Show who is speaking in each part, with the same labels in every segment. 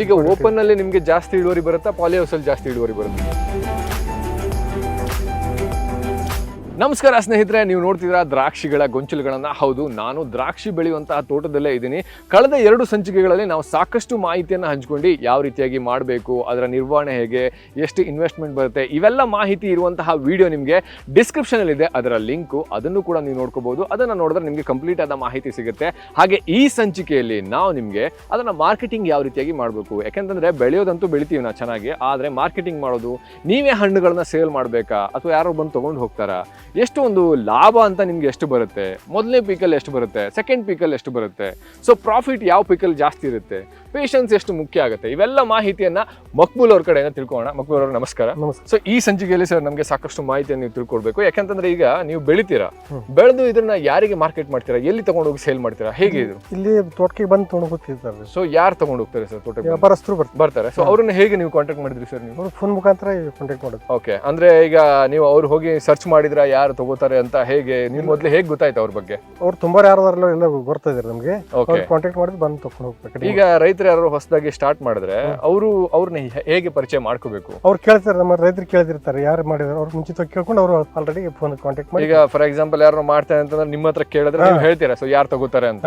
Speaker 1: ಈಗ ಓಪನ್ ಅಲ್ಲಿ ನಿಮ್ಗೆ ಜಾಸ್ತಿ ಇಳುವರಿ ಬರುತ್ತಾ, ಪಾಲಿ ಹೌಸ್ ಅಲ್ಲಿ ಜಾಸ್ತಿ ಇಳುವರಿ ಬರುತ್ತೆ? ನಮಸ್ಕಾರ ಸ್ನೇಹಿತರೆ, ನೀವು ನೋಡ್ತಿದ್ದೀರಾ ದ್ರಾಕ್ಷಿಗಳ ಗೊಂಚಲುಗಳನ್ನು. ಹೌದು, ನಾನು ದ್ರಾಕ್ಷಿ ಬೆಳೆಯುವಂತಹ ತೋಟದಲ್ಲೇ ಇದ್ದೀನಿ. ಕಳೆದ 2 ಸಂಚಿಕೆಗಳಲ್ಲಿ ನಾವು ಸಾಕಷ್ಟು ಮಾಹಿತಿಯನ್ನು ಹಂಚ್ಕೊಂಡು ಯಾವ ರೀತಿಯಾಗಿ ಮಾಡಬೇಕು, ಅದರ ನಿರ್ವಹಣೆ ಹೇಗೆ, ಎಷ್ಟು ಇನ್ವೆಸ್ಟ್ಮೆಂಟ್ ಬರುತ್ತೆ, ಇವೆಲ್ಲ ಮಾಹಿತಿ ಇರುವಂತಹ ವಿಡಿಯೋ ನಿಮಗೆ ಡಿಸ್ಕ್ರಿಪ್ಷನಲ್ಲಿ ಇದೆ. ಅದರ ಲಿಂಕು ಅದನ್ನು ಕೂಡ ನೀವು ನೋಡ್ಕೋಬಹುದು. ಅದನ್ನು ನೋಡಿದ್ರೆ ನಿಮಗೆ ಕಂಪ್ಲೀಟ್ ಆದ ಮಾಹಿತಿ ಸಿಗುತ್ತೆ. ಹಾಗೆ ಈ ಸಂಚಿಕೆಯಲ್ಲಿ ನಾವು ನಿಮಗೆ ಅದನ್ನು ಮಾರ್ಕೆಟಿಂಗ್ ಯಾವ ರೀತಿಯಾಗಿ ಮಾಡಬೇಕು, ಯಾಕೆಂತಂದ್ರೆ ಬೆಳೆಯೋದಂತೂ ಬೆಳಿತೀವಿ ನಾವು ಚೆನ್ನಾಗಿ, ಆದರೆ ಮಾರ್ಕೆಟಿಂಗ್ ಮಾಡೋದು, ನೀವೇ ಹಣ್ಣುಗಳನ್ನ ಸೇಲ್ ಮಾಡಬೇಕಾ ಅಥವಾ ಯಾರೋ ಬಂದು ತೊಗೊಂಡು ಹೋಗ್ತಾರಾ, ಎಷ್ಟು ಒಂದು ಲಾಭ ಅಂತ ನಿಮ್ಗೆ ಎಷ್ಟು ಬರುತ್ತೆ, ಮೊದಲನೇ ಪೀಕಲ್ಲಿ ಎಷ್ಟು ಬರುತ್ತೆ, ಸೆಕೆಂಡ್ ಪೀಕಲ್ಲಿ ಎಷ್ಟು ಬರುತ್ತೆ, ಸೊ ಪ್ರಾಫಿಟ್ ಯಾವ ಪೀಕಲ್ಲಿ ಜಾಸ್ತಿ ಇರುತ್ತೆ, ಪೇಷನ್ಸ್ ಎಷ್ಟು ಮುಖ್ಯ ಆಗುತ್ತೆ, ಇವೆಲ್ಲ ಮಾಹಿತಿಯನ್ನ ಮಕ್ಬೂಲ್ ಅವ್ರ ಕಡೆಯಿಂದ ತಿಳ್ಕೊಳ್ಳೋಣ. ಮಕ್ಬೂಲ್ ಅವ್ರ ನಮಸ್ಕಾರ. ಸೊ ಈ ಸಂಚಿಕೆಯಲ್ಲಿ ಸರ್ ನಮಗೆ ಸಾಕಷ್ಟು ಮಾಹಿತಿಯನ್ನು ನೀವು ತಿಳ್ಕೊಳ್ಬೇಕು. ಯಾಕಂತಂದ್ರೆ ಈಗ ನೀವು ಬೆಳಿತೀರಾ, ಬೆಳೆದು ಇದನ್ನ ಯಾರಿಗೆ ಮಾರ್ಕೆಟ್ ಮಾಡ್ತೀರಾ, ಎಲ್ಲಿ ತಗೊಂಡೋಗಿ ಸೇಲ್ ಮಾಡ್ತೀರಾ, ಹೇಗೆ ಇದು?
Speaker 2: ಇಲ್ಲಿ ತೋಟಕ್ಕೆ ಬಂದು ತಗೊಂಡು ಹೋಗ್ತಿರ್ತಾರೆ.
Speaker 1: ಸೊ ಯಾರು ತಗೊಂಡು ಹೋಗ್ತಾರೆ ಸರ್ ತೋಟಕ್ಕೆ?
Speaker 2: ವ್ಯಾಪಾರಸ್ಥರು ಬರ್ತಾರೆ.
Speaker 1: ಸೊ ಅವ್ರನ್ನ ಹೇಗೆ ನೀವು ಕಾಂಟ್ಯಾಕ್ಟ್ ಮಾಡಿದ್ರಿ ಸರ್? ನೀವು
Speaker 2: ಫೋನ್ ಮುಖಾಂತರ ಕಾಂಟ್ಯಾಕ್ಟ್ ಮಾಡೋದು.
Speaker 1: ಓಕೆ, ಅಂದ್ರೆ ಈಗ ನೀವು ಅವ್ರು ಹೋಗಿ ಸರ್ಚ್ ಮಾಡಿದ್ರ ಯಾರು ತಗೋತಾರೆ ಅಂತ, ಹೇಗೆ ನೀವು ಮೊದಲು ಹೇಗೆ ಗೊತ್ತಾಯ್ತು ಅವ್ರ ಬಗ್ಗೆ?
Speaker 2: ಅವ್ರು ತುಂಬಾ ಯಾರಲ್ಲ ಎಲ್ಲ ಬರ್ತಾ ಇದಾರೆ ನಮ್ಗೆ, ಕಾಂಟ್ಯಾಕ್ಟ್ ಮಾಡಿದ್ರೆ ಬಂದು ತಗೊಂಡು ಹೋಗ್ಬೇಕು.
Speaker 1: ಈಗ ರೈತರು ಯಾರು ಹೊಸದಾಗಿ ಸ್ಟಾರ್ಟ್ ಮಾಡಿದ್ರೆ ಅವ್ರನ್ನ ಹೇಗೆ ಪರಿಚಯ ಮಾಡ್ಕೋಬೇಕು?
Speaker 2: ಅವ್ರು ಕೇಳ್ತಾರೆ, ನಮ್ಮ ರೈತರು ಕೇಳಿದಿರ್ತಾರೆ ಯಾರು ಮಾಡಿದಾರೆ, ಅವ್ರು ಮುಂಚಿತ ಕೇಳ್ಕೊಂಡು ಅವರು ಆಲ್ರೆಡಿ ಫೋನ್ ಕಾಂಟ್ಯಾಕ್ಟ್ ಮಾಡಿ.
Speaker 1: ಈಗ ಫಾರ್ ಎಕ್ಸಾಂಪಲ್ ಯಾರು ಮಾಡ್ತಾರೆ ಅಂತಂದ್ರೆ ನಿಮ್ಮ ಹತ್ರ ಕೇಳಿದ್ರೆ ನೀವು ಹೇಳ್ತೀರಾ ಸೊ ಯಾರು ತಗೋತಾರೆ ಅಂತ,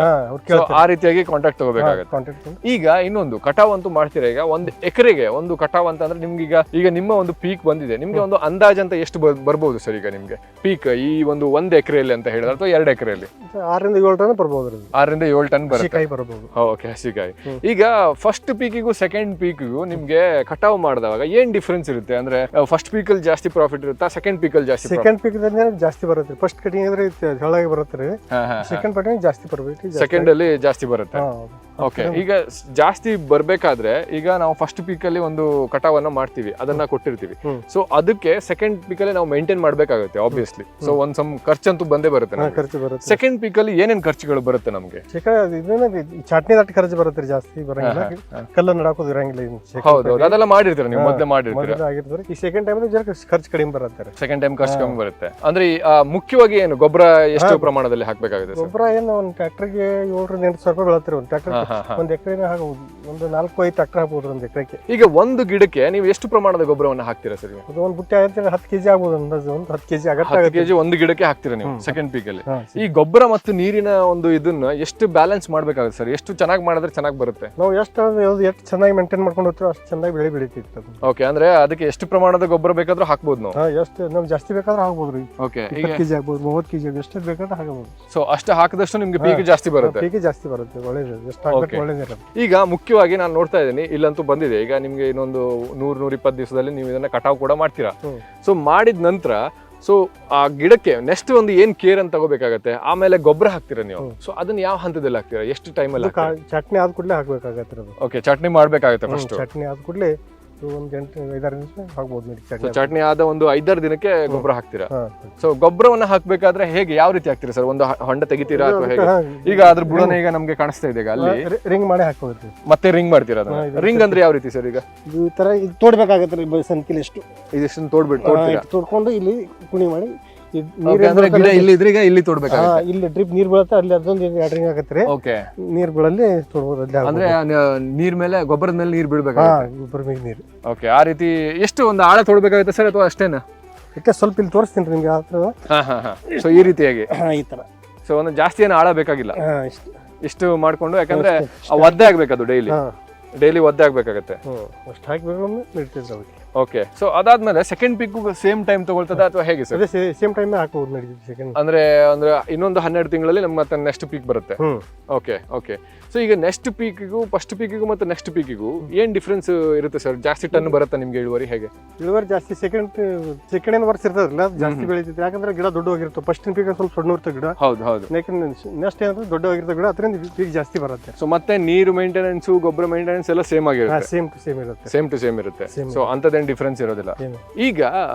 Speaker 1: ಆ ರೀತಿಯಾಗಿ ಕಾಂಟ್ಯಾಕ್ಟ್ ತಗೋಬೇಕಾಗುತ್ತೆ. ಈಗ ಇನ್ನೊಂದು ಕಟಾವ್ ಅಂತೂ ಮಾಡ್ತೀರಾ. ಈಗ 1 ಎಕರೆಗೆ ಒಂದು ಕಟಾವ್ ಅಂತ ಅಂದ್ರೆ ನಿಮ್ಗೆ ಈಗ ನಿಮ್ಮ ಒಂದು ಪೀಕ್ ಬಂದಿದೆ, ನಿಮ್ಗೆ ಒಂದು ಅಂದಾಜ್ ಅಂತ ಎಷ್ಟು ಬರ್ಬೋದು ಸರ್? ಈಗ ನಿಮ್ಗೆ ಪೀಕ್ ಈ ಒಂದು 1 ಎಕರೆಯಲ್ಲಿ ಅಂತ ಹೇಳಿದ್ರೆ ಅಥವಾ 2 ಎಕರೆಯಲ್ಲಿ
Speaker 2: 6 ರಿಂದ 7 ಟನ್ ಬರ್ಬೋದು.
Speaker 1: 6 ರಿಂದ 7 ಟನ್
Speaker 2: ಹಸಿಕಾಯಿ ಬರ್ಬೋದು.
Speaker 1: ಓಕೆ, ಹಸಿಕಾಯಿ. ಈಗ ಫಸ್ಟ್ ಪೀಕಿಗೂ ಸೆಕೆಂಡ್ ಪೀಕಿಗೂ ನಿಮ್ಗೆ ಕಟಾವ್ ಮಾಡಿದಾಗ ಏನ್ ಡಿಫ್ರೆನ್ಸ್ ಇರುತ್ತೆ? ಅಂದ್ರೆ ಫಸ್ಟ್ ಪೀಕಲ್ಲಿ ಜಾಸ್ತಿ ಪ್ರಾಫಿಟ್ ಇರುತ್ತಾ, ಸೆಕೆಂಡ್ ಪೀಕಲ್ಲಿ ಜಾಸ್ತಿ?
Speaker 2: ಸೆಕೆಂಡ್ ಪೀಕ್ ಜಾಸ್ತಿ ಬರುತ್ತೆ. ಫಸ್ಟ್ ಕಟಿಂಗ್ ಅಂದ್ರೆ ಹೇಳಾಗಿ ಬರುತ್ತೆ, ಸೆಕೆಂಡ್ ಕಟಿಂಗ್ ಜಾಸ್ತಿ ಬರಬೇಕು,
Speaker 1: ಸೆಕೆಂಡ್ ಅಲ್ಲಿ ಜಾಸ್ತಿ ಬರುತ್ತೆ. ಓಕೆ, ಈಗ ಜಾಸ್ತಿ ಬರ್ಬೇಕಾದ್ರೆ ಈಗ ನಾವು ಫಸ್ಟ್ ಪೀಕ್ ಅಲ್ಲಿ ಒಂದು ಕಟಾವನ್ನ ಮಾಡ್ತೀವಿ, ಅದನ್ನ ಕೊಟ್ಟಿರ್ತೀವಿ. ಸೊ ಅದಕ್ಕೆ ಸೆಕೆಂಡ್ ಪೀಕ್ ಅಲ್ಲಿ ನಾವು ಮೇಂಟೈನ್ ಮಾಡ್ಬೇಕಾಗುತ್ತೆ ಆಬ್ವಿಯಸ್ಲಿ. ಸೊ ಒಂದ್ ಸಮ್ ಖರ್ಚಂತೂ ಬಂದೇ ಬರುತ್ತೆ. ಸೆಕೆಂಡ್ ಪೀಕ್ ಅಲ್ಲಿ ಏನೇನ್ ಖರ್ಚುಗಳು ಬರುತ್ತೆ ನಮ್ಗೆ?
Speaker 2: ಚಟ್ನಿ ದಟ್ಟ ಖರ್ಚು ಬರುತ್ತೆ, ಜಾಸ್ತಿ ಬರಂಗಿಲ್ಲ. ಕಲ್ಲ ನಡಾಕೋದು ಇರಂಗಿಲ್ಲ.
Speaker 1: ಹೌದು, ಅದೆಲ್ಲ ಮಾಡಿರ್ತೀರ ನೀವು, ಮೊದಲೇ ಮಾಡಿರ್ತೀರ.
Speaker 2: ಈ ಸೆಕೆಂಡ್ ಟೈಮ್ ಖರ್ಚು ಕಡಿಮೆ ಬರುತ್ತೆ.
Speaker 1: ಸೆಕೆಂಡ್ ಟೈಮ್ ಖರ್ಚು ಕಮ್ಮಿ ಬರುತ್ತೆ. ಅಂದ್ರೆ ಮುಖ್ಯವಾಗಿ ಏನು ಗೊಬ್ಬರ ಎಷ್ಟು ಪ್ರಮಾಣದಲ್ಲಿ ಹಾಕ್ಬೇಕಾಗುತ್ತೆ?
Speaker 2: ಗೊಬ್ಬರ ಏನು ಒಂದು ಟ್ರ್ಯಾಕ್ಟರ್ಗೆ 7 ರಿಂದ 8 ಸಾವಿರ ರೂಪಾಯಿ ಬೀಳುತ್ತೆ. ಒಂದು ಟ್ರ್ಯಾಕ್ಟರ್ ಒಂದು ಎಕರೆ ಹಾಕಬಹುದು, ಒಂದು 4-5 ಟ್ರ್ಯಾಕ್ಟರ್ ಹಾಕಬಹುದು ಒಂದು ಎಕರೆಗೆ.
Speaker 1: ಈಗ ಒಂದು ಗಿಡಕ್ಕೆ ನೀವು ಎಷ್ಟು ಪ್ರಮಾಣದ ಗೊಬ್ಬರವನ್ನು ಹಾಕ್ತೀರಾ ಸರ್?
Speaker 2: ಅದು ಒಂದು ಬುಟ್ಟಿ ಆಗುತ್ತೆ 10 ಕೆಜಿ ಆಗ್ಬೋದು, ಅಂದಾಜು ಒಂದು 10 ಕೆಜಿ ಆಗುತ್ತೆ.
Speaker 1: 10 ಕೆಜಿ ಒಂದು ಗಿಡಕ್ಕೆ ಹಾಕ್ತೀರಾ ನೀವು ಸೆಕೆಂಡ್ ಪೀಕ್ ಅಲ್ಲಿ. ಈ ಗೊಬ್ಬರ ಮತ್ತು ನೀರಿನ ಒಂದು ಇದನ್ನ ಎಷ್ಟು ಬ್ಯಾಲೆನ್ಸ್ ಮಾಡ್ಬೇಕಾಗುತ್ತೆ ಸರ್? ಎಷ್ಟು ಚೆನ್ನಾಗಿ ಮಾಡಿದ್ರೆ ಚೆನ್ನಾಗಿ ಬರುತ್ತೆ?
Speaker 2: ನಾವು ಎಷ್ಟು ಚೆನ್ನಾಗಿ ಮೇಂಟೈನ್ ಮಾಡ್ಕೊಂಡು ಹೋಗ್ತೀವಿ ಅಷ್ಟು ಚೆನ್ನಾಗಿ ಬೆಳೆ ಬೆಳಿತಿತ್ತು.
Speaker 1: ಓಕೆ, ಅಂದ್ರೆ ಅದಕ್ಕೆ ಎಷ್ಟು ಪ್ರಮಾಣದ ಗೊಬ್ಬರ ಬೇಕಾದ್ರೂ ಹಾಕ್ಬೋದು ನಾವು?
Speaker 2: ಎಷ್ಟು ನಾವು ಜಾಸ್ತಿ ಬೇಕಾದ್ರೆ ಹಾಕ್ಬೋದು ರೀ.
Speaker 1: ಓಕೆ,
Speaker 2: 20 ಕೆಜಿ ಆಗ್ಬೋದು, 30 ಕೆಜಿ ಎಷ್ಟು ಬೇಕಾದ್ರೆ ಹಾಕಬಹುದು.
Speaker 1: ಸೊ ಅಷ್ಟು ಹಾಕಿದಷ್ಟು ನಿಮ್ಗೆ ಪೀಕ್ ಜಾಸ್ತಿ ಬರುತ್ತೆ.
Speaker 2: ಪೀಕ್ ಜಾಸ್ತಿ ಬರುತ್ತೆ, ಒಳ್ಳೇದು. ಎಷ್ಟು ಹಾಕಬೇಕು ಒಳ್ಳೇದಿಲ್ಲ.
Speaker 1: ಈಗ ಮುಖ್ಯವಾಗಿ ನಾನು ನೋಡ್ತಾ ಇದ್ದೀನಿ, ಇಲ್ಲಂತೂ ಬಂದಿದೆ. ಈಗ ನಿಮ್ಗೆ ಇನ್ನೊಂದು 100-120 ದಿವಸದಲ್ಲಿ ನೀವು ಇದನ್ನ ಕಟಾವ್ ಕೂಡ ಮಾಡ್ತೀರಾ. ಸೊ ಮಾಡಿದ ನಂತರ ಸೊ ಆ ಗಿಡಕ್ಕೆ ನೆಕ್ಸ್ಟ್ ಒಂದು ಏನ್ ಕೇರ್ ಅಂತ ತಗೋಬೇಕಾಗತ್ತೆ, ಆಮೇಲೆ ಗೊಬ್ಬರ ಹಾಕ್ತೀರಾ ನೀವು. ಸೊ ಅದನ್ನ ಯಾವ ಹಂತದಲ್ಲಿ ಹಾಕ್ತೀರಾ, ಎಷ್ಟು ಟೈಮಲ್ಲಿ?
Speaker 2: ಚಟ್ನಿ ಆದ ಕೂಡಲೇ ಹಾಕ್ಬೇಕಾಗತ್ತೆ.
Speaker 1: ಓಕೆ, ಚಟ್ನಿ ಮಾಡ್ಬೇಕಾಗತ್ತೆ ಫಸ್ಟ್.
Speaker 2: ಚಟ್ನಿ ಆದ ಕೂಡಲೇ ಒಂದು 8-5 ನಿಮಿಷ ಹಾಕ್ಬೋದು.
Speaker 1: ಚಟ್ನಿ ಆದ ಒಂದು 5-6 ದಿನಕ್ಕೆ ಗೊಬ್ಬರ ಹಾಕ್ತೀರಾ. ಸೊ ಗೊಬ್ಬರವನ್ನ ಹಾಕ್ಬೇಕಾದ್ರೆ ಹೇಗೆ, ಯಾವ ರೀತಿ ಹಾಕ್ತೀರಾ ಸರ್? ಒಂದು ಹೊಂಡ ತೆಗಿತೀರಾ ಅಥವಾ ಹೇಗೆ? ಈಗ ಅದ್ರ ಬುಡನ ಈಗ ನಮ್ಗೆ ಕಾಣಿಸ್ತಾ ಇದೆ, ಅಲ್ಲಿ
Speaker 2: ರಿಂಗ್ ಮಾಡಿ ಹಾಕೋದು.
Speaker 1: ಮತ್ತೆ ರಿಂಗ್ ಮಾಡ್ತೀರಾ ಅದನ್ನ? ರಿಂಗ್ ಅಂದ್ರೆ ಯಾವ ರೀತಿ ಸರ್? ಈಗ
Speaker 2: ಈ ತರ ತೋಡ್ಬೇಕಾಗತ್ತೆ, ಸಂಖ್ಯೆ
Speaker 1: ಇದಿಷ್ಟು
Speaker 2: ತೋಡ್ಕೊಂಡು ಇಲ್ಲಿ ಕುಣಿ ಮಾಡಿ
Speaker 1: ಗಿಡ ಇಲ್ಲಿ ಇದ್ರೆ ಈಗ ಇಲ್ಲಿ ತೋಡ್ಬೇಕಾಗುತ್ತೆ.
Speaker 2: ಇಲ್ಲಿ ಡ್ರಿಪ್ ನೀರ್ ಬೀಳುತ್ತೆ, ಅಲ್ಲಿ ಅದೊಂದು ರಿಂಗ್ ಆಗತ್ತೆ.
Speaker 1: ಓಕೆ,
Speaker 2: ನೀರ್ ಬೀಳಲ್ಲಿ ತೋಡ್ಬೋದು.
Speaker 1: ಅಂದ್ರೆ ನೀರ್ ಮೇಲೆ ಗೊಬ್ಬರದ ಮೇಲೆ ನೀರ್ ಬೀಳ್ಬೇಕು.
Speaker 2: ಗೊಬ್ಬರ ಮೇಲೆ ನೀರು.
Speaker 1: ಓಕೆ, ಆ ರೀತಿ ಎಷ್ಟು ಒಂದು ಆಳ ತೋಡ್ಬೇಕಾಗುತ್ತೆ ಸರ್ ಅಥವಾ ಅಷ್ಟೇನಾ?
Speaker 2: ಯಾಕೆ ಸ್ವಲ್ಪ ಇಲ್ಲಿ ತೋರಿಸ್ತೀನಿ ನಿಮ್ಗೆ ಆ ಥರ.
Speaker 1: ಸೊ ಈ ರೀತಿಯಾಗಿ
Speaker 2: ಈ ತರ.
Speaker 1: ಸೊ ಒಂದು ಜಾಸ್ತಿ ಏನು ಆಳ ಬೇಕಾಗಿಲ್ಲ, ಇಷ್ಟು ಮಾಡ್ಕೊಂಡು, ಯಾಕಂದ್ರೆ ಒದ್ದೆ ಆಗ್ಬೇಕು, ಅದು ಡೈಲಿ ಒದ್ದೆ ಆಗ್ಬೇಕಾಗತ್ತೆ.
Speaker 2: ಅಷ್ಟು ಹಾಕ್ಬೇಕು ನಡೀತಿದ್ರು ಅವ್ರಿಗೆ.
Speaker 1: ಓಕೆ, ಸೊ ಅದಾದ್ಮೇಲೆ ಸೆಕೆಂಡ್ ಪೀಕ್ ಸೇಮ್ ಟೈಮ್ ತಗೊಳ್ತದ ಅಥವಾ ಹೇಗೆ ಸರ್?
Speaker 2: ಸೇಮ್ ಟೈಮ್ ಹಾಕಬಹುದು ನಡೀತಿದೆ. ಸೆಕೆಂಡ್
Speaker 1: ಅಂದ್ರೆ ಇನ್ನೊಂದು 12 ತಿಂಗಳಲ್ಲಿ ನಮ್ಮ ಮತ್ತೆ ನೆಕ್ಸ್ಟ್ ಪೀಕ್ ಬರುತ್ತೆ. ಓಕೆ ಓಕೆ, ಸೊ ಈಗ ನೆಕ್ಸ್ಟ್ ಪೀಕಿಗೂ ಫಸ್ಟ್ ಪೀಕಿಗೂ ಮತ್ತೆ ನೆಕ್ಸ್ಟ್ ಪೀಕಿಗೂ ಏನ್ ಡಿಫ್ರೆನ್ಸ್ ಇರುತ್ತೆ ಸರ್? ಜಾಸ್ತಿ ಟನ್ ಬರುತ್ತೆ ನಿಮ್ಗೆ ಇಳುವರಿ? ಹೇಗೆ
Speaker 2: ಇಳುವರಿ ಜಾಸ್ತಿ ಸೆಕೆಂಡ್ ವರ್ಷ ಇರ್ತದಲ್ಲ, ಜಾಸ್ತಿ ಬೆಳೀತೈತೆ. ಯಾಕಂದ್ರೆ ಗಿಡ ದೊಡ್ಡವಾಗಿರುತ್ತೆ. ಫಸ್ಟ್ ಪೀಕ್ ಸ್ವಲ್ಪ ಸಣ್ಣ ಇರ್ತದೆ ಗಿಡ.
Speaker 1: ಹೌದು ಹೌದು.
Speaker 2: ನೆಕ್ಸ್ಟ್ ಏನಂದ್ರೆ ದೊಡ್ಡವಾಗಿರ್ತದೆ ಗಿಡ, ಅದರಿಂದ ಪೀಕ್ ಜಾಸ್ತಿ ಬರುತ್ತೆ.
Speaker 1: ಸೊ ಮತ್ತೆ ನೀರು ಮೇಂಟೆನೆನ್ಸ್, ಗೊಬ್ಬರ ಮೇಂಟೆನೆನ್ಸ್ ಎಲ್ಲ ಸೇಮ್ ಆಗಿರುತ್ತೆ.
Speaker 2: ಸೇಮ್ ಟು ಸೇಮ್ ಇರುತ್ತೆ.
Speaker 1: ಸೇಮ್ ಟು ಸೇಮ್ ಇರುತ್ತೆ. ಸೊ ಅಂತದೇನು ಡಿಫ್ರೆನ್ಸ್ ಇರೋದಿಲ್ಲ. ಈಗ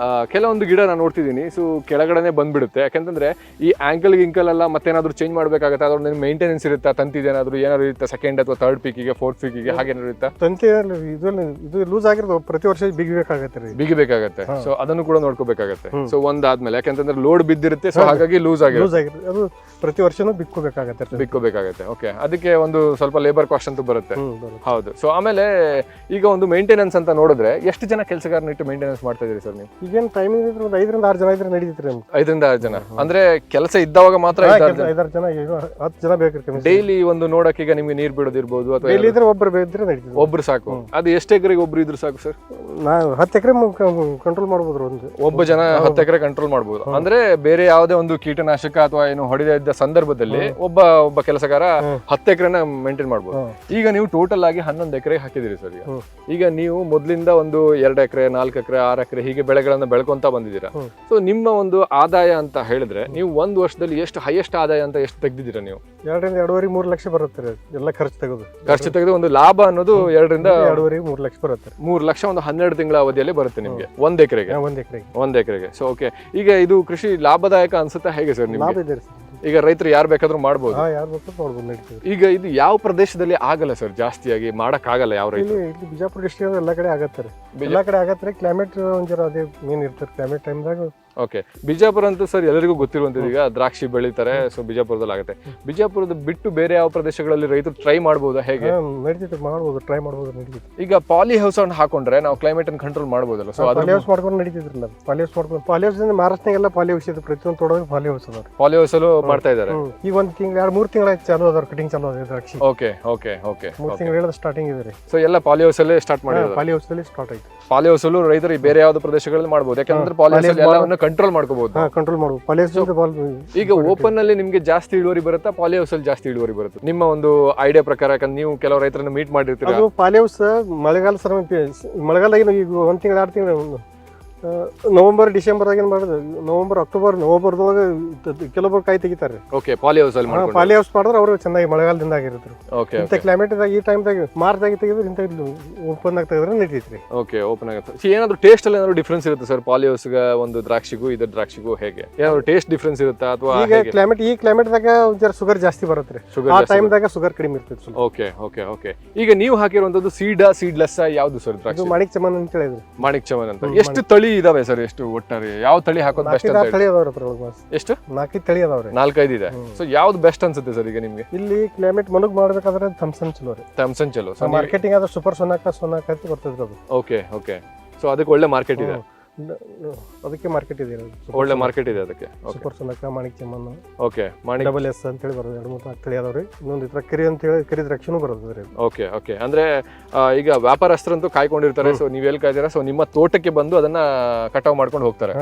Speaker 1: ಕೆಲವೊಂದು ಗಿಡ ನಾನು ನೋಡ್ತಿದ್ದೀನಿ, ಸೊ ಕೆಳಗಡೆನೆ ಬಂದ್ಬಿಡುತ್ತೆ. ಯಾಕಂತಂದ್ರೆ ಈ ಆಂಕಲ್ ಗಿಂಕಲ್ ಎಲ್ಲ ಮತ್ತೇನಾದ್ರು ಚೇಂಜ್ ಮಾಡ್ಬೇಕಾಗತ್ತೆ, ಅದ್ರ ಮೇಂಟೆನೆನ್ಸ್ ಇರುತ್ತಾ? ತಂತಿದೇನಾದ್ರು ಏನಾದ್ರು ಇರುತ್ತೆ ಸೆಕೆಂಡ್ ಅಥವಾ ಥರ್ಡ್ ಪೀಕಿಗೆ, ಫೋರ್ತ್ ಪೀಕಿಗೆ ಹಾಗೇನಾದ್ರು ಇರುತ್ತಾ?
Speaker 2: ತಂತಿ ಇದು ಲೂಸ್ ಆಗಿರೋದು ಪ್ರತಿ ವರ್ಷ
Speaker 1: ಬಿಗಿಬೇಕಾಗತ್ತೆ. ಸೊ ಅದನ್ನು ಕೂಡ ನೋಡ್ಕೋಬೇಕಾಗತ್ತೆ. ಸೊ ಒಂದಾದ್ಮೇಲೆ ಯಾಕಂತಂದ್ರೆ ಲೋಡ್ ಬಿದ್ದಿರುತ್ತೆ, ಸೊ ಹಾಗಾಗಿ ಲೂಸ್ ಆಗಿರುತ್ತೆ.
Speaker 2: ಅದು ಪ್ರತಿ ವರ್ಷನೂ ಬಿಕ್ಕೋಬೇಕಾಗತ್ತೆ.
Speaker 1: ಬಿಕ್ಕೋಬೇಕಾಗತ್ತೆ. ಓಕೆ, ಅದಕ್ಕೆ ಒಂದು ಸ್ವಲ್ಪ ಲೇಬರ್ ಕಾಸ್ಟ್ ಅಂತೂ ಬರುತ್ತೆ.
Speaker 2: ಬರುತ್ತೆ.
Speaker 1: ಹೌದು. ಸೊ ಆಮೇಲೆ ಈಗ ಒಂದು ಮೇಂಟೆನೆನ್ಸ್ ಅಂತ ನೋಡಿದ್ರೆ ಎಷ್ಟು ಜನ ಕೆಲಸಗಾರನ ಇಟ್ಟು ಮೇಂಟೆನೆನ್ಸ್ ಮಾಡ್ತಾ ಇದೀರಿ ಸರ್ ನೀವು?
Speaker 2: ಈಗೇನು ಟೈಮಿಂಗ್ ಇದ್ರೆ ಒಂದು 5 ರಿಂದ 6 ಜನ ಇದ್ರೆ ನಡೀತೈತ್ರಿ ನಮ್ಗೆ.
Speaker 1: 5 ರಿಂದ 6 ಜನ ಅಂದ್ರೆ ಕೆಲಸ ಇದ್ದವಾಗ ಮಾತ್ರ 5-6 ಜನ?
Speaker 2: 5-6 ಜನ 10 ಜನ ಬೇಕ್ರಿ.
Speaker 1: ಡೈಲಿ ಒಂದು ನೋಡಕ್ಕೆ ಈಗ ನಿಮ್ಗೆ ನೀರ್ ಬಿಡೋದಿರ್ಬೋದು ಅಥವಾ
Speaker 2: ಡೈಲಿ ಇದ್ರೆ ಒಬ್ರು ಬೇಕಿದ್ರೆ ನಡೀತದೆ.
Speaker 1: ಒಬ್ರು ಸಾಕು. ಅದು ಎಷ್ಟು ಎಕರೆಗೆ ಒಬ್ರು ಇದ್ರು ಸಾಕು ಸರ್?
Speaker 2: ನಾವು 10 ಎಕರೆ ಕಂಟ್ರೋಲ್ ಮಾಡ್ಬೋದ್ರಿ.
Speaker 1: ಒಬ್ಬ ಜನ 10 ಎಕರೆ ಕಂಟ್ರೋಲ್ ಮಾಡ್ಬೋದು. ಅಂದ್ರೆ ಬೇರೆ ಯಾವುದೇ ಒಂದು ಕೀಟನಾಶಕ ಅಥವಾ ಏನು ಹೊಡೆದ ಇದ್ದ ಸಂದರ್ಭದಲ್ಲಿ ಒಬ್ಬ ಕೆಲಸಗಾರ 10 ಎಕರೆನ ಮೇಂಟೈನ್ ಮಾಡ್ಬೋದು. ಈಗ ನೀವು ಟೋಟಲ್ ಆಗಿ 11 ಎಕರೆ ಹಾಕಿದಿರಿ ಸರ್. ಈಗ ನೀವು ಮೊದ್ಲಿಂದ ಒಂದು 2 ಎಕರೆ 4 ಎಕರೆ 6 ಎಕರೆ ಹೀಗೆ ಬೆಳೆಗಳನ್ನ ಬೆಳ್ಕೊಂತ ಬಂದಿದ್ದೀರಾ. ಸೊ ನಿಮ್ಮ ಒಂದು ಆದಾಯ ಅಂತ ಹೇಳಿದ್ರೆ ನೀವು ಒಂದು ವರ್ಷದಲ್ಲಿ ಎಷ್ಟು ಹೈಯೆಸ್ಟ್ ಆದಾಯ ಅಂತ ಎಷ್ಟು ತೆಗ್ದಿದ್ದೀರಾ ನೀವು?
Speaker 2: 2 ರಿಂದ 2.5-3 ಲಕ್ಷ ಬರುತ್ತೆ ಎಲ್ಲ ಖರ್ಚು
Speaker 1: ತೆಗೆದು ಒಂದು ಲಾಭ ಅನ್ನೋದು 2 ರಿಂದ
Speaker 2: 2.5-3 ಲಕ್ಷ ಬರುತ್ತೆ.
Speaker 1: 3 ಲಕ್ಷ ಒಂದು 12 ತಿಂಗಳ ಅವಧಿಯಲ್ಲಿ ಬರುತ್ತೆ ನಿಮ್ಗೆ ಒಂದ್ ಎಕರೆಗೆ. ಸೊ ಓಕೆ, ಈಗ ಇದು ಕೃಷಿ ಲಾಭದಾಯಕ ಅನ್ಸುತ್ತಾ ಹೇಗೆ ಸರ್ ನಿಮ್ಗೆ? ಈಗ ರೈತರು ಯಾರು ಬೇಕಾದ್ರೂ ಮಾಡ್ಬೋದು. ಈಗ ಇದು ಯಾವ ಪ್ರದೇಶದಲ್ಲಿ ಆಗಲ್ಲ ಸರ್? ಜಾಸ್ತಿಯಾಗಿ ಮಾಡಕ್ ಆಗಲ್ಲ ಯಾವ ರೈತ?
Speaker 2: ಬಿಜಾಪುರ ಡಿಸ್ಟ್ರಿಕ್ಟ್ ಎಲ್ಲ ಕಡೆ ಆಗತ್ತಾರೆ. ಎಲ್ಲ ಕಡೆ ಆಗತ್ತಾರೆ. ಕ್ಲೈಮೇಟ್ ಒಂಚೂರು ಅದೇ ಮೇನ್ ಇರ್ತಾರೆ ಕ್ಲೈಮೇಟ್ ಟೈಮ್ದಾಗ.
Speaker 1: ಓಕೆ, ಬಿಜಾಪುರ ಅಂತೂ ಸರ್ ಎಲ್ಲರಿಗೂ ಗೊತ್ತಿರುವಂತದ್ದು. ಈಗ ದ್ರಾಕ್ಷಿ ಬೆಳೀತಾರೆ, ಸೊ ಬಿಜಾಪುರದಲ್ಲಿ ಆಗುತ್ತೆ. ಬಿಜಾಪುರದ ಬಿಟ್ಟು ಬೇರೆ ಯಾವ ಪ್ರದೇಶಗಳಲ್ಲಿ ರೈತರು ಟ್ರೈ ಮಾಡಬಹುದಾ ಹೇಗೆ?
Speaker 2: ನಡೀತೈತೆ, ಮಾಡ್ಬೋದು, ಟ್ರೈ ಮಾಡ್ಬೋದು, ನಡೀತೈತೆ.
Speaker 1: ಈಗ ಪಾಲಿ ಹೌಸ್ ಅನ್ನು ಹಾಕೊಂಡ್ರೆ ನಾವು ಕ್ಲೈಮೇಟ್ ಅನ್ನು ಕಂಟ್ರೋಲ್ ಮಾಡಬಹುದಲ್ಲ? ಸೊ
Speaker 2: ಪಾಲಿ ಹೌಸ್ ಮಾಡ್ಕೊಂಡು ನಡೀತಿದ್ರಲ್ಲ. ಪಾಲಿ ಹೌಸ್ ಮಹಾರಾಷ್ಟ್ರನಾಗೆಲ್ಲ ಪಾಲಿ ಹೌಸ್ ಇದೆ. ಪ್ರತಿಯೊಂದು ತೋಟ ಪಾಲಿ ಹೌಸ್ ಅದಾವ.
Speaker 1: ಪಾಲಿ ಹೌಸ್ ಅಲ್ಲೂ ಮಾಡ್ತಾ ಇದ್ದಾರೆ.
Speaker 2: ಈಗ 1 ತಿಂಗಳು 2-3 ತಿಂಗಳ ಚಾಲು ಅದಾವ, ಕಟಿಂಗ್ ಚಾಲು ಅದ ದ್ರಾಕ್ಷಿ.
Speaker 1: ಓಕೆ
Speaker 2: 3 ತಿಂಗಳು ಹೇಳಿದ್ರೆ ಸ್ಟಾರ್ಟಿಂಗ್ ಇದೆ.
Speaker 1: ಸೊ ಎಲ್ಲ ಪಾಲಿ ಹೌಸ್ ಅಲ್ಲೇ ಸ್ಟಾರ್ಟ್ ಮಾಡಿದ್ರು.
Speaker 2: ಪಾಲಿ ಹೌಸ್ ಅಲ್ಲಿ ಸ್ಟಾರ್ಟ್ ಆಯ್ತು.
Speaker 1: ಪಾಲಿ ಹೌಸ್ ಅಲ್ಲೂ ರೈತರು ಬೇರೆ ಯಾವ್ದು ಪ್ರದೇಶಗಳಲ್ಲಿ ಮಾಡಬಹುದು, ಯಾಕಂದ್ರೆ ಪಾಲಿ ಹೌಸ್ ಎಲ್ಲವನ್ನು ಕಂಟ್ರೋಲ್ ಮಾಡ್ಕೋಬಹುದು.
Speaker 2: ಕಂಟ್ರೋಲ್ ಮಾಡಬಹುದು ಪಾಲಿ ಹೌಸ್.
Speaker 1: ಈಗ ಓಪನ್ ಅಲ್ಲಿ ನಿಮ್ಗೆ ಜಾಸ್ತಿ ಇಳುವರಿ ಬರುತ್ತಾ, ಪಾಲಿ ಹೌಸ್ ಅಲ್ಲಿ ಜಾಸ್ತಿ ಇಳುವರಿ ಬರುತ್ತೆ? ನಿಮ್ಮ ಒಂದು ಐಡಿಯಾ ಪ್ರಕಾರ, ಯಾಕಂದ್ರೆ ನೀವು ಕೆಲವು ರೈತರನ್ನ ಮೀಟ್ ಮಾಡಿರ್ತೀರಾ.
Speaker 2: ಅದು ಪಾಲಿ ಹೌಸ್ ಮಳೆಗಾಲ ಮಳೆಗಾಲದಾಗ ಈಗ 1 ತಿಂಗಳು 2 ತಿಂಗಳು ನವೆಂಬರ್ ಡಿಸೆಂಬರ್ದಾಗ ಏನ್ ಮಾಡೋದು, ನವೆಂಬರ್ದೊಳಗೆ ಕೆಲವೊಬ್ರು ಕಾಯಿ ತೆಗಿತಾರೆ.
Speaker 1: ಓಕೆ, ಪಾಲಿ ಹೌಸ್ ಅಲ್ಲಿ
Speaker 2: ಪಾಲಿ ಹೌಸ್ ಮಾಡಿದ್ರೆ ಅವರು ಚೆನ್ನಾಗಿ ಮಳೆಗಾಲದಿಂದ ಆಗಿರ್ತಾರೆ. ಇಂಥ ಕ್ಲೈಮೇಟ್ ಈ ಟೈಮ್ದಾಗ ಮಾರ್ಚ್ದಾಗ ತೆಗೆದ್ರೆ ಇಂಥ ಓಪನ್ ಆಗಿ ತೆಗೆದ್ರೆ ನಡೀತೈತ್ರಿ.
Speaker 1: ಓಕೆ, ಓಪನ್ ಆಗುತ್ತೆ. ಏನಾದ್ರು ಟೇಸ್ಟ್ ಅಲ್ಲಿ ಏನಾದ್ರು ಡಿಫ್ರೆನ್ಸ್ ಇರುತ್ತೆ ಸರ್ ಪಾಲಿ ಹೌಸ್ ಒಂದು ದ್ರಾಕ್ಷಿಗೂ ಇದ್ರ ದ್ರಾಕ್ಷಿಗೂ ಹೇಗೆ ಏನಾದ್ರು ಟೇಸ್ಟ್ ಡಿಫ್ರೆನ್ಸ್ ಇರುತ್ತಾ ಅಥವಾ?
Speaker 2: ಈಗ ಕ್ಲೈಮೇಟ್ದಾಗ ಒಂಚೂರು ಶುಗರ್ ಜಾಸ್ತಿ ಬರುತ್ತೆ. ಆ ಟೈಮ್ದಾಗ ಶುಗರ್ ಕಡಿಮೆ ಇರ್ತೈತೆ.
Speaker 1: ಓಕೆ. ಈಗ ನೀವು ಹಾಕಿರುವಂತದ್ದು ಸೀಡ್ಲೆಸ್ ಯಾವ್ದು ಸರ್ ದ್ರಾಕ್ಷಿ?
Speaker 2: ಮಾಣಿಕ್ ಚಮನ್ ಅಂತ ಹೇಳಿದ್ರು.
Speaker 1: ಮಾಣಿಕ್ ಚಮನ್ ಅಂತ. ಎಷ್ಟು ತಳಿ ಇದಾವೆ ಸರ್? ಎಷ್ಟು ಒಟ್ಟಾರೆ ಯಾವ ತಳಿ ಹಾಕೋದು ಬೆಸ್ಟ್ ಅಂತ?
Speaker 2: 4 ತಳಿ ಅದಾವ್ರಿ.
Speaker 1: ಎಷ್ಟು?
Speaker 2: 4 ತಳಿ ಅದಾವ್ರಿ.
Speaker 1: 4-5 ಇದೆ. ಸೊ ಯಾವ್ದು ಬೆಸ್ಟ್ ಅನ್ಸುತ್ತೆ ಸರ್ ಈಗ ನಿಮ್ಗೆ?
Speaker 2: ಇಲ್ಲಿ ಕ್ಲೈಮೇಟ್ ಮನಗ್ ಮಾಡ್ಬೇಕಾದ್ರೆ ಥಮ್ಸನ್ ಚಲೋ ರೀ.
Speaker 1: ಥಮ್ಸನ್ ಚಲೋ.
Speaker 2: ಮಾರ್ಕೆಟಿಂಗ್ ಆದ್ರೆ ಸೂಪರ್ ಸೋನಾಕ ಅಂತ ಬರ್ತದೆ ಅದು.
Speaker 1: ಓಕೆ. ಸೊ ಅದಕ್ಕೆ ಒಳ್ಳೆ ಮಾರ್ಕೆಟ್ ಇದೆ.
Speaker 2: ಅದಕ್ಕೆ ಮಾರ್ಕೆಟ್ ಇದೆ,
Speaker 1: ಒಳ್ಳೆ ಮಾರ್ಕೆಟ್ ಇದೆ ಅದಕ್ಕೆ.
Speaker 2: Super Sonaka, Manik Chaman,
Speaker 1: okay, Manik
Speaker 2: double S ಅಂತ ಹೇಳಿ ಬರೋದು. 2-3 ತಳಿ ಅದಾವ್ರಿ. ಇನ್ನೊಂದು ಇತರ ಕರಿ ಅಂತ ಹೇಳಿ ಕರಿ ದ್ರಾಕ್ಷಿನೂ ಬರೋದ್ರಿ.
Speaker 1: ಓಕೆ. ಅಂದ್ರೆ ಈಗ ವ್ಯಾಪಾರಸ್ಥರಂತೂ ಕಾಯ್ಕೊಂಡಿರ್ತಾರೆ. ಸೊ ನೀವ್ ಎಲ್ಲಿ ಕಾಯ್ತೀರಾ? ಸೊ ನಿಮ್ಮ ತೋಟಕ್ಕೆ ಬಂದು ಅದನ್ನ ಕಟಾವ್ ಮಾಡ್ಕೊಂಡು ಹೋಗ್ತಾರೆ.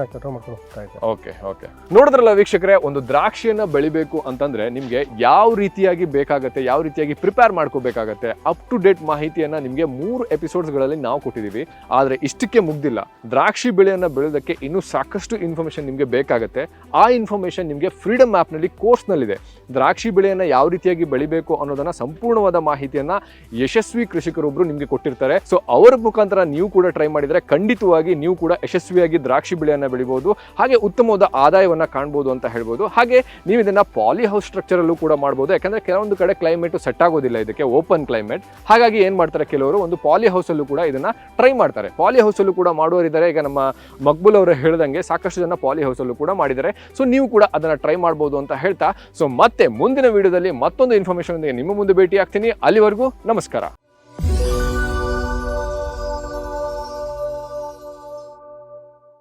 Speaker 1: ಓಕೆ. ನೋಡಿದ್ರಲ್ಲ ವೀಕ್ಷಕರೇ, ಒಂದು ದ್ರಾಕ್ಷಿಯನ್ನ ಬೆಳಿಬೇಕು ಅಂತಂದ್ರೆ ನಿಮ್ಗೆ ಯಾವ ರೀತಿಯಾಗಿ ಬೇಕಾಗತ್ತೆ, ಯಾವ ರೀತಿಯಾಗಿ ಪ್ರಿಪೇರ್ ಮಾಡ್ಕೋಬೇಕಾಗತ್ತೆ, ಅಪ್ ಟು ಡೇಟ್ ಮಾಹಿತಿಯನ್ನ ನಿಮ್ಗೆ 3 ಎಪಿಸೋಡ್ಸ್ ಗಳಲ್ಲಿ ನಾವು ಕೊಟ್ಟಿದೀವಿ. ಆದ್ರೆ ಇಷ್ಟಕ್ಕೆ ಮುಗ್ದಿಲ್ಲ. ದ್ರಾಕ್ಷಿ ಬೆಳೆಯನ್ನ ಬೆಳೆಯೋದಕ್ಕೆ ಇನ್ನೂ ಸಾಕಷ್ಟು ಇನ್ಫಾರ್ಮೇಶನ್ ನಿಮ್ಗೆ ಬೇಕಾಗುತ್ತೆ. ಆ ಇನ್ಫಾರ್ಮೇಶನ್ ನಿಮ್ಗೆ ಫ್ರೀಡಮ್ ಆಪ್ ನಲ್ಲಿ ಕೋರ್ಸ್ ನಲ್ಲಿದೆ. ದ್ರಾಕ್ಷಿ ಬೆಳೆಯನ್ನ ಯಾವ ರೀತಿಯಾಗಿ ಬೆಳಿಬೇಕು ಅನ್ನೋದನ್ನ ಸಂಪೂರ್ಣವಾದ ಮಾಹಿತಿಯನ್ನ ಯಶಸ್ವಿ ಕೃಷಿಕರೊಬ್ರು ನಿಮ್ಗೆ ಕೊಟ್ಟಿರ್ತಾರೆ. ಸೊ ಅವರ ಮುಖಾಂತರ ನೀವು ಕೂಡ ಟ್ರೈ ಮಾಡಿದ್ರೆ ಖಂಡಿತವಾಗಿ ನೀವು ಕೂಡ ಯಶಸ್ವಿಯಾಗಿ ದ್ರಾಕ್ಷಿ ಬೆಳೆಯನ್ನ ಬೆಳಿಬಹುದು, ಹಾಗೆ ಉತ್ತಮವಾದ ಆದಾಯವನ್ನ ಕಾಣಬಹುದು ಅಂತ ಹೇಳ್ಬೋದು. ಹಾಗೆ ನೀವು ಇದನ್ನ ಪಾಲಿ ಹೌಸ್ ಸ್ಟ್ರಕ್ಚರ್ ಅಲ್ಲೂ ಕೂಡ ಮಾಡಬಹುದು. ಯಾಕಂದ್ರೆ ಕೆಲವೊಂದು ಕಡೆ ಕ್ಲೈಮೇಟ್ ಸೆಟ್ ಆಗೋದಿಲ್ಲ ಇದಕ್ಕೆ, ಓಪನ್ ಕ್ಲೈಮೇಟ್. ಹಾಗಾಗಿ ಏನ್ ಮಾಡ್ತಾರೆ, ಕೆಲವರು ಒಂದು ಪಾಲಿ ಹೌಸ್ ಅಲ್ಲೂ ಕೂಡ ಇದನ್ನ ಟ್ರೈ ಮಾಡ್ತಾರೆ. ಪಾಲಿ ಹೌಸ್ ಅಲ್ಲೂ ಕೂಡ ಮಾಡುವರಿದ್ದಾರೆ. ಈಗ ನಮ್ಮ ಮಕ್ಬುಲ್ ಅವರು ಹೇಳ್ದಂಗೆ ಸಾಕಷ್ಟು ಜನ ಪಾಲಿ ಹೌಸ್ ಅಲ್ಲೂ ಕೂಡ ಮಾಡಿದ್ದಾರೆ. ಸೊ ನೀವು ಕೂಡ ಅದನ್ನ ಟ್ರೈ ಮಾಡಬಹುದು ಅಂತ ಹೇಳ್ತಾ, ಸೊ ಮತ್ತೆ ಮುಂದಿನ ವಿಡಿಯೋದಲ್ಲಿ ಮತ್ತೊಂದು ಇನ್ಫಾರ್ಮೇಶನ್ ನಿಮ್ಮ ಮುಂದೆ ಭೇಟಿ ಆಗ್ತೀನಿ. ಅಲ್ಲಿವರೆಗೂ ನಮಸ್ಕಾರ.